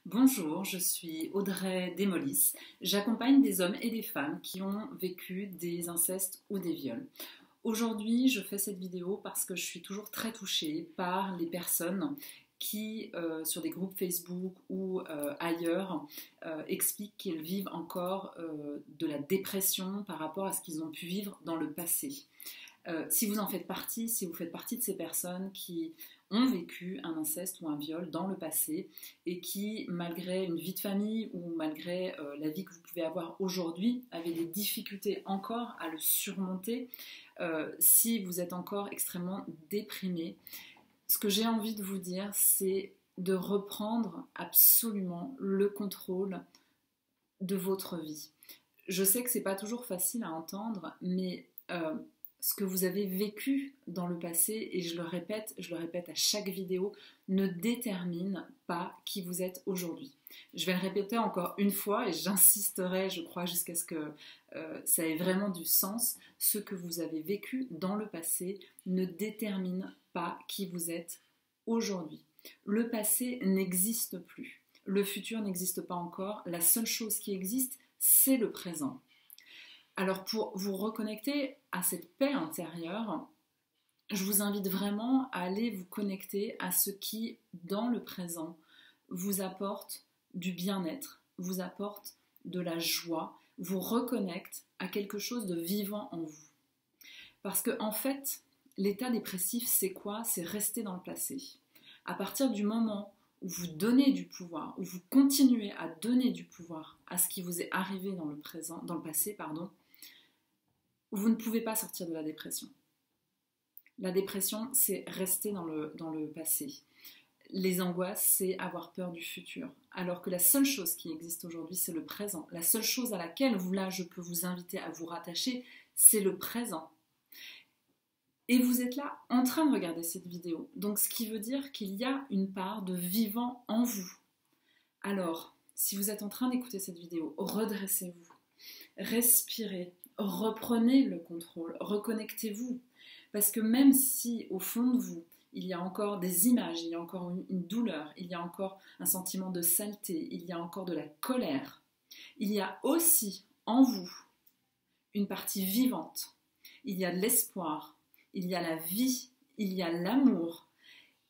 Bonjour, je suis Audrey Desmolis. J'accompagne des hommes et des femmes qui ont vécu des incestes ou des viols. Aujourd'hui, je fais cette vidéo parce que je suis toujours très touchée par les personnes qui, sur des groupes Facebook ou ailleurs, expliquent qu'ils vivent encore de la dépression par rapport à ce qu'ils ont pu vivre dans le passé. Si vous en faites partie, si vous faites partie de ces personnes qui ont vécu un inceste ou un viol dans le passé et qui, malgré une vie de famille ou malgré la vie que vous pouvez avoir aujourd'hui, avez des difficultés encore à le surmonter, si vous êtes encore extrêmement déprimé, ce que j'ai envie de vous dire, c'est de reprendre absolument le contrôle de votre vie. Je sais que c'est pas toujours facile à entendre, mais ce que vous avez vécu dans le passé, et je le répète à chaque vidéo, ne détermine pas qui vous êtes aujourd'hui. Je vais le répéter encore une fois et j'insisterai, je crois, jusqu'à ce que ça ait vraiment du sens. Ce que vous avez vécu dans le passé ne détermine pas qui vous êtes aujourd'hui. Le passé n'existe plus. Le futur n'existe pas encore. La seule chose qui existe, c'est le présent. Alors pour vous reconnecter à cette paix intérieure, je vous invite vraiment à aller vous connecter à ce qui, dans le présent, vous apporte du bien-être, vous apporte de la joie, vous reconnecte à quelque chose de vivant en vous. Parce que en fait, l'état dépressif, c'est quoi? C'est rester dans le passé. À partir du moment où vous donnez du pouvoir, où vous continuez à donner du pouvoir à ce qui vous est arrivé dans le passé, vous ne pouvez pas sortir de la dépression. La dépression, c'est rester dans le passé. Les angoisses, c'est avoir peur du futur. Alors que la seule chose qui existe aujourd'hui, c'est le présent. La seule chose à laquelle, je peux vous inviter à vous rattacher, c'est le présent. Et vous êtes là en train de regarder cette vidéo. Donc, ce qui veut dire qu'il y a une part de vivant en vous. Alors, si vous êtes en train d'écouter cette vidéo, redressez-vous, respirez, reprenez le contrôle, reconnectez-vous. Parce que même si au fond de vous, il y a encore des images, il y a encore une douleur, il y a encore un sentiment de saleté, il y a encore de la colère, il y a aussi en vous une partie vivante. Il y a de l'espoir, il y a la vie, il y a l'amour.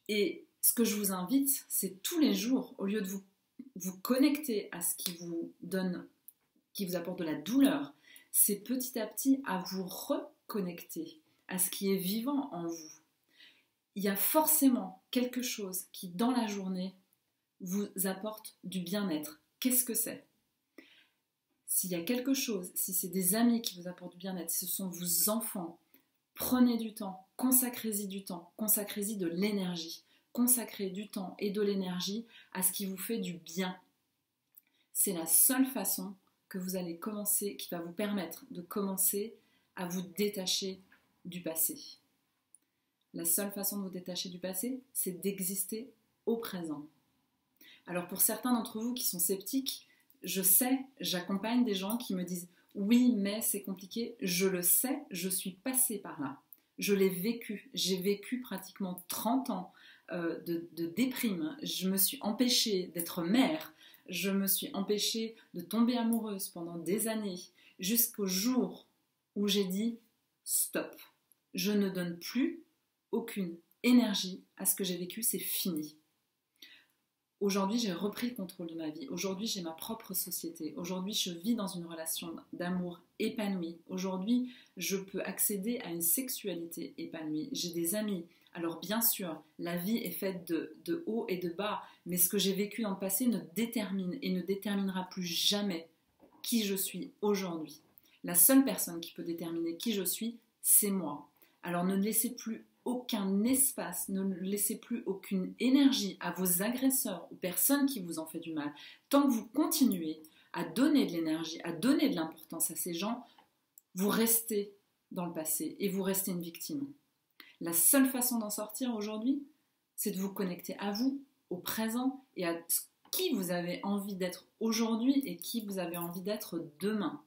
Et ce que je vous invite, c'est tous les jours, au lieu de vous connecter à ce qui vous donne, qui vous apporte de la douleur, c'est petit à petit à vous reconnecter à ce qui est vivant en vous. Il y a forcément quelque chose qui, dans la journée, vous apporte du bien-être. Qu'est-ce que c'est? S'il y a quelque chose, si c'est des amis qui vous apportent du bien-être, si ce sont vos enfants, prenez du temps, consacrez-y du temps, consacrez-y de l'énergie. Consacrez du temps et de l'énergie à ce qui vous fait du bien. C'est la seule façon que vous allez commencer, qui va vous permettre de commencer à vous détacher du passé. La seule façon de vous détacher du passé, c'est d'exister au présent. Alors pour certains d'entre vous qui sont sceptiques, je sais, j'accompagne des gens qui me disent « Oui, mais c'est compliqué, je le sais, je suis passée par là. Je l'ai vécu, j'ai vécu pratiquement 30 ans de déprime. Je me suis empêchée d'être mère, je me suis empêchée de tomber amoureuse pendant des années, jusqu'au jour où j'ai dit « Stop, je ne donne plus aucune énergie à ce que j'ai vécu, c'est fini. » Aujourd'hui, j'ai repris le contrôle de ma vie. Aujourd'hui, j'ai ma propre société. Aujourd'hui, je vis dans une relation d'amour épanouie. Aujourd'hui, je peux accéder à une sexualité épanouie. J'ai des amis. Alors bien sûr, la vie est faite de hauts et de bas, mais ce que j'ai vécu dans le passé ne détermine et ne déterminera plus jamais qui je suis aujourd'hui. La seule personne qui peut déterminer qui je suis, c'est moi. Alors ne laissez plus aucun espace, ne laissez plus aucune énergie à vos agresseurs, aux personnes qui vous ont fait du mal. Tant que vous continuez à donner de l'énergie, à donner de l'importance à ces gens, vous restez dans le passé et vous restez une victime. La seule façon d'en sortir aujourd'hui, c'est de vous connecter à vous, au présent et à qui vous avez envie d'être aujourd'hui et qui vous avez envie d'être demain.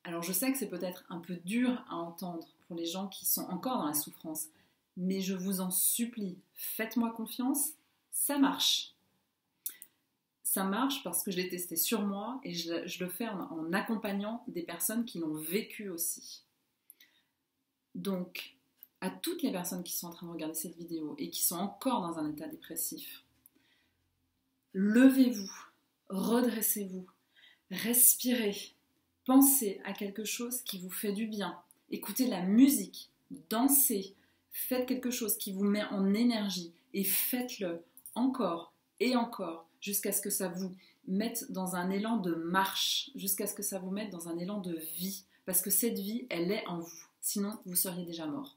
Alors je sais que c'est peut-être un peu dur à entendre pour les gens qui sont encore dans la souffrance, mais je vous en supplie, faites-moi confiance, ça marche. Ça marche parce que je l'ai testé sur moi et je le fais en accompagnant des personnes qui l'ont vécu aussi. Donc, à toutes les personnes qui sont en train de regarder cette vidéo et qui sont encore dans un état dépressif, levez-vous, redressez-vous, respirez, pensez à quelque chose qui vous fait du bien, écoutez la musique, dansez, faites quelque chose qui vous met en énergie et faites-le encore et encore jusqu'à ce que ça vous mette dans un élan de marche, jusqu'à ce que ça vous mette dans un élan de vie, parce que cette vie, elle est en vous, sinon vous seriez déjà mort.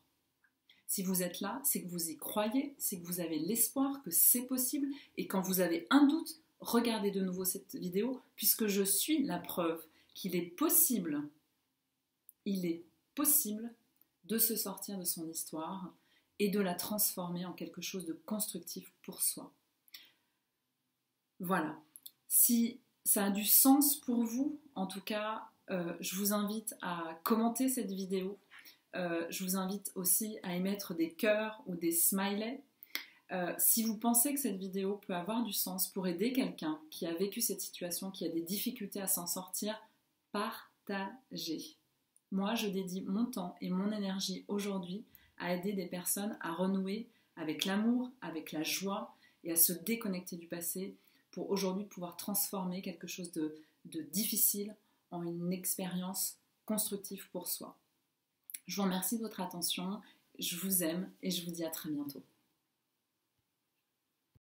Si vous êtes là, c'est que vous y croyez, c'est que vous avez l'espoir que c'est possible, et quand vous avez un doute, regardez de nouveau cette vidéo, puisque je suis la preuve qu'il est possible, de se sortir de son histoire et de la transformer en quelque chose de constructif pour soi. Voilà. Si ça a du sens pour vous, en tout cas, je vous invite à commenter cette vidéo. Je vous invite aussi à émettre des cœurs ou des smileys. Si vous pensez que cette vidéo peut avoir du sens pour aider quelqu'un qui a vécu cette situation, qui a des difficultés à s'en sortir, partagez. Moi, je dédie mon temps et mon énergie aujourd'hui à aider des personnes à renouer avec l'amour, avec la joie et à se déconnecter du passé pour aujourd'hui pouvoir transformer quelque chose de difficile en une expérience constructive pour soi. Je vous remercie de votre attention, je vous aime et je vous dis à très bientôt.